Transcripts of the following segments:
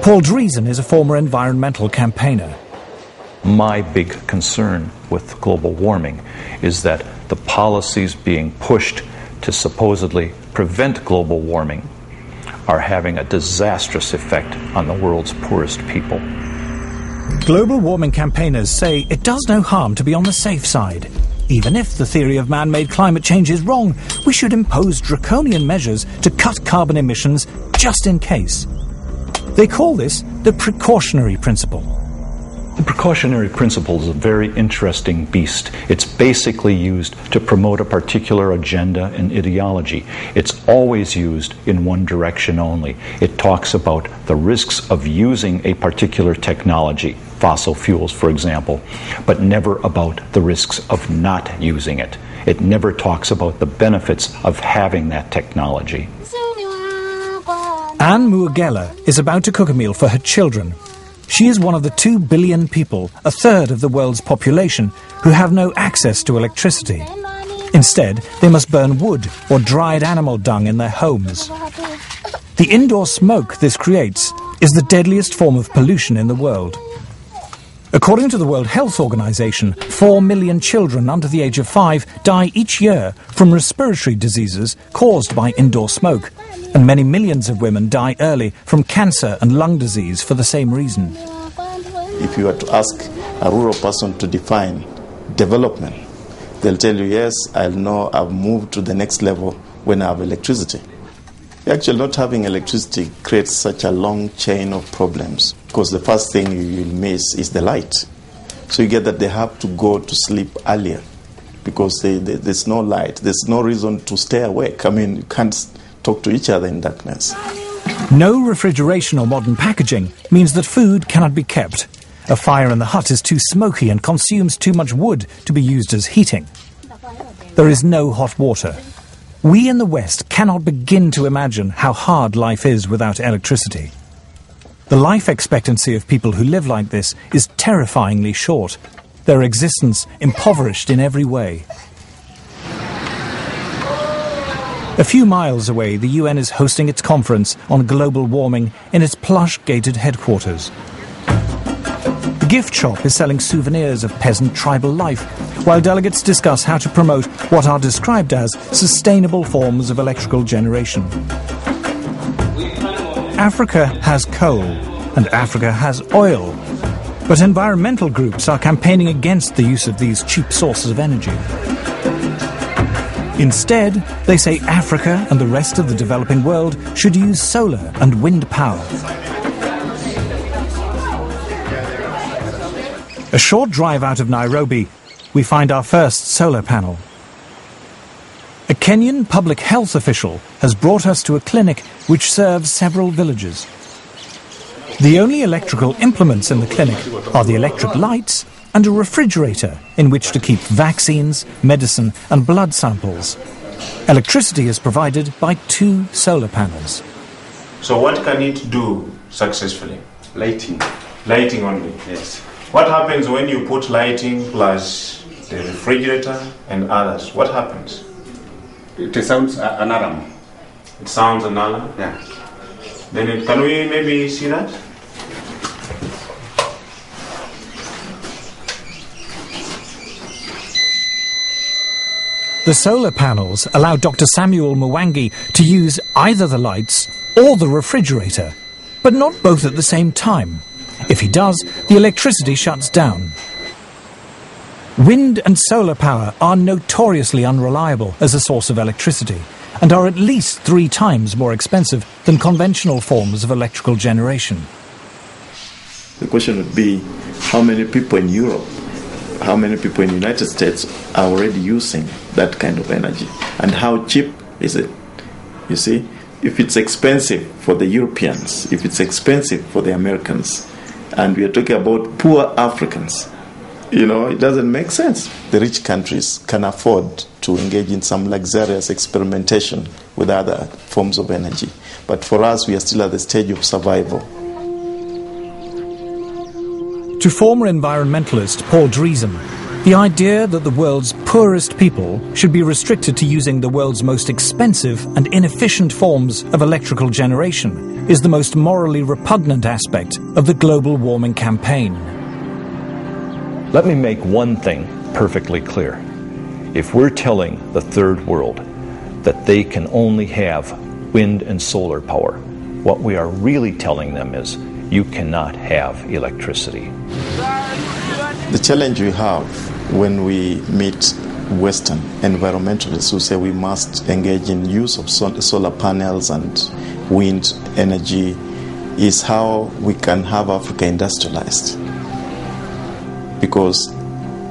Paul Driesen is a former environmental campaigner. My big concern with global warming is that the policies being pushed to supposedly prevent global warming are having a disastrous effect on the world's poorest people. Global warming campaigners say it does no harm to be on the safe side. Even if the theory of man-made climate change is wrong, we should impose draconian measures to cut carbon emissions just in case. They call this the precautionary principle. The precautionary principle is a very interesting beast. It's basically used to promote a particular agenda and ideology. It's always used in one direction only. It talks about the risks of using a particular technology, fossil fuels for example, but never about the risks of not using it. It never talks about the benefits of having that technology. Anne Muagela is about to cook a meal for her children. She is one of the 2 billion people, a third of the world's population, who have no access to electricity. Instead, they must burn wood or dried animal dung in their homes. The indoor smoke this creates is the deadliest form of pollution in the world. According to the World Health Organization, 4 million children under the age of 5 die each year from respiratory diseases caused by indoor smoke, and many millions of women die early from cancer and lung disease for the same reason. If you were to ask a rural person to define development, they'll tell you, yes, I'll know I've moved to the next level when I have electricity. Actually, not having electricity creates such a long chain of problems because the first thing you will miss is the light. So you get that they have to go to sleep earlier because there's no light. There's no reason to stay awake. I mean, you can't talk to each other in darkness. No refrigeration or modern packaging means that food cannot be kept. A fire in the hut is too smoky and consumes too much wood to be used as heating. There is no hot water. We in the West cannot begin to imagine how hard life is without electricity. The life expectancy of people who live like this is terrifyingly short, their existence impoverished in every way. A few miles away, the UN is hosting its conference on global warming in its plush gated headquarters. The gift shop is selling souvenirs of peasant tribal life, while delegates discuss how to promote what are described as sustainable forms of electrical generation. Africa has coal, and Africa has oil, but environmental groups are campaigning against the use of these cheap sources of energy. Instead, they say Africa and the rest of the developing world should use solar and wind power. A short drive out of Nairobi, we find our first solar panel. A Kenyan public health official has brought us to a clinic which serves several villages. The only electrical implements in the clinic are the electric lights and a refrigerator in which to keep vaccines, medicine and blood samples. Electricity is provided by 2 solar panels. So what can it do successfully? Lighting. Lighting only? Yes. What happens when you put lighting plus the refrigerator and others? What happens? It sounds an alarm. It sounds an alarm? Yeah. Then can we maybe see that? The solar panels allow Dr. Samuel Mwangi to use either the lights or the refrigerator, but not both at the same time. If he does, the electricity shuts down. Wind and solar power are notoriously unreliable as a source of electricity and are at least 3 times more expensive than conventional forms of electrical generation. The question would be, how many people in Europe, how many people in the United States are already using that kind of energy? And how cheap is it? You see, if it's expensive for the Europeans, if it's expensive for the Americans, and we are talking about poor Africans, it doesn't make sense. The rich countries can afford to engage in some luxurious experimentation with other forms of energy. But for us, we are still at the stage of survival. To former environmentalist Paul Driesen, the idea that the world's poorest people should be restricted to using the world's most expensive and inefficient forms of electrical generation is the most morally repugnant aspect of the global warming campaign. Let me make one thing perfectly clear. If we're telling the third world that they can only have wind and solar power, what we are really telling them is you cannot have electricity. The challenge we have when we meet Western environmentalists who say we must engage in use of solar panels and wind energy is how we can have Africa industrialized. Because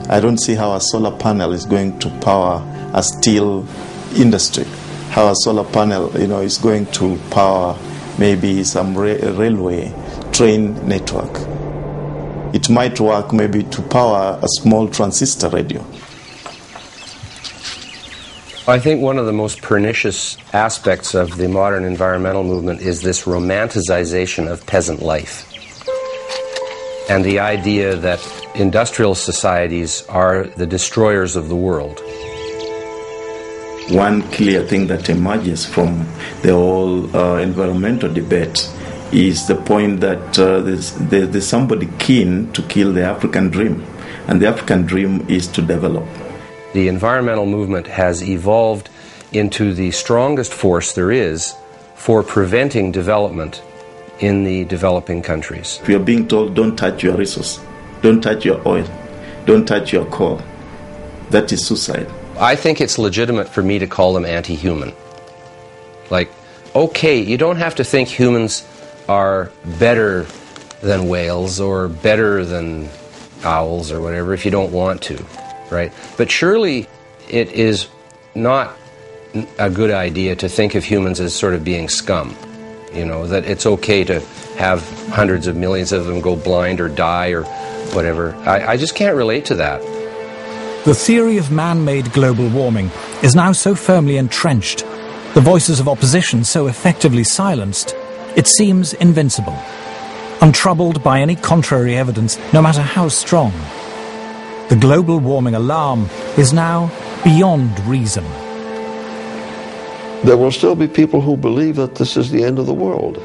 I don't see how a solar panel is going to power a steel industry, how a solar panel, is going to power maybe some railway train network. It might work maybe to power a small transistor radio. I think one of the most pernicious aspects of the modern environmental movement is this romanticization of peasant life. And the idea that industrial societies are the destroyers of the world. One clear thing that emerges from the whole environmental debate is the point that there's somebody keen to kill the African dream. And the African dream is to develop. The environmental movement has evolved into the strongest force there is for preventing development in the developing countries. If you're being told, don't touch your resource, don't touch your oil, don't touch your coal, that is suicide. I think it's legitimate for me to call them anti-human. Like, okay, you don't have to think humans are better than whales or better than owls or whatever if you don't want to, right? But surely it is not a good idea to think of humans as sort of being scum. That it's okay to have hundreds of millions of them go blind or die or whatever. I just can't relate to that. The theory of man-made global warming is now so firmly entrenched, the voices of opposition so effectively silenced, it seems invincible, untroubled by any contrary evidence, no matter how strong. The global warming alarm is now beyond reason. There will still be people who believe that this is the end of the world,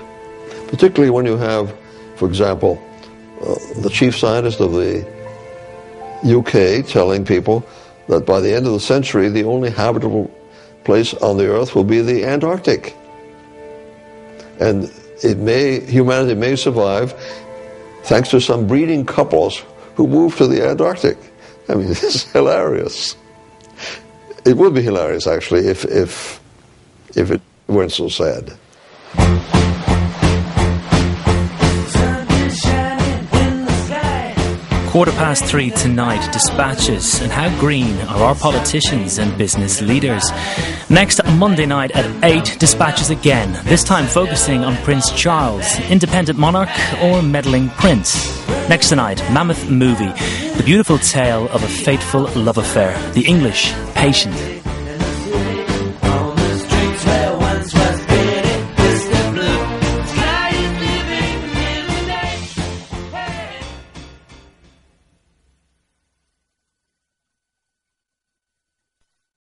particularly when you have, for example, the chief scientist of the UK telling people that by the end of the century the only habitable place on the earth will be the Antarctic. And humanity may survive thanks to some breeding couples who move to the Antarctic. I mean, it's hilarious. It would be hilarious, actually, if it weren't so sad. 3:15 tonight, dispatches and how green are our politicians and business leaders. Next Monday night at 8, dispatches again, this time focusing on Prince Charles, independent monarch or meddling prince. Next tonight, Mammoth Movie, the beautiful tale of a fateful love affair, the English Patient.